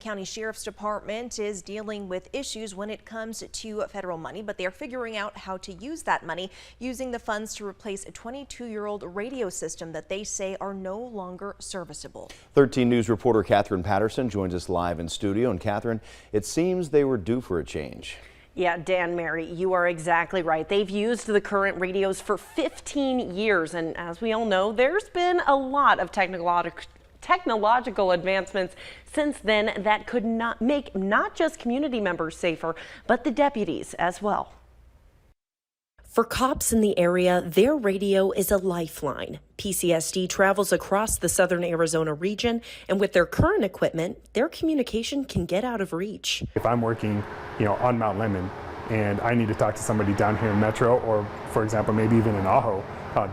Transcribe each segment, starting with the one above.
County Sheriff's Department is dealing with issues when it comes to federal money, but they're figuring out how to use that money, using the funds to replace a 22-year-old radio system that they say are no longer serviceable. 13 News reporter Catherine Patterson joins us live in studio. And Catherine, it seems they were due for a change. Yeah, Dan, Mary, you are exactly right. They've used the current radios for 15 years. And as we all know, there's been a lot of technological advancements since then that could make not just community members safer, but the deputies as well. For cops in the area, their radio is a lifeline. PCSD travels across the southern Arizona region, and with their current equipment, their communication can get out of reach. If I'm working, on Mount Lemmon and I need to talk to somebody down here in Metro, or for example, maybe even in Ajo,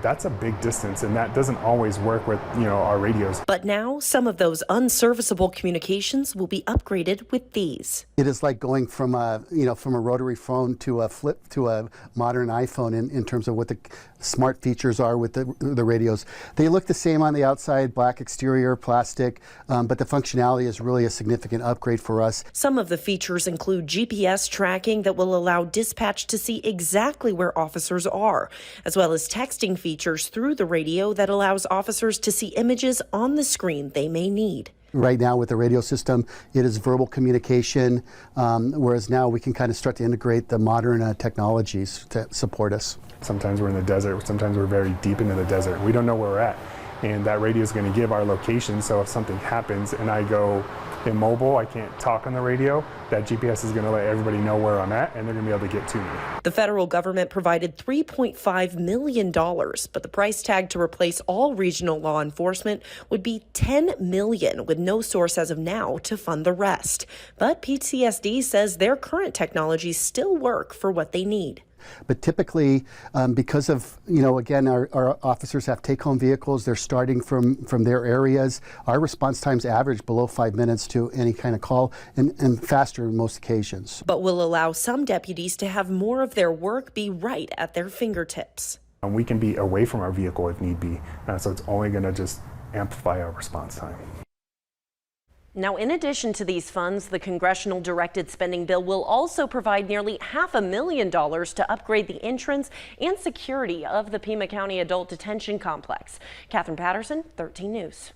that's a big distance, and that doesn't always work with, our radios. But now some of those unserviceable communications will be upgraded with these. It is like going from a rotary phone to a modern iPhone in terms of what the smart features are with the radios. They look the same on the outside, black exterior, plastic, but the functionality is really a significant upgrade for us. Some of the features include GPS tracking that will allow dispatch to see exactly where officers are, as well as texting features through the radio that allows officers to see images on the screen they may need. Right now with the radio system, it is verbal communication, whereas now we can kind of start to integrate the modern technologies to support us. Sometimes we're in the desert, sometimes we're very deep into the desert. We don't know where we're at, and that radio is going to give our location, so if something happens and I go immobile, I can't talk on the radio, that GPS is going to let everybody know where I'm at, and they're going to be able to get to me. The federal government provided $3.5 million, but the price tag to replace all regional law enforcement would be $10 million, with no source as of now to fund the rest. But PCSD says their current technologies still work for what they need. But typically, because of, again, our officers have take-home vehicles, they're starting from their areas. Our response times average below 5 minutes to any kind of call, and faster in most occasions. But will allow some deputies to have more of their work be right at their fingertips. We can be away from our vehicle if need be, so it's only going to just amplify our response time. Now, in addition to these funds, the congressional directed spending bill will also provide nearly $500,000 to upgrade the entrance and security of the Pima County Adult Detention Complex. Catherine Patterson, 13 News.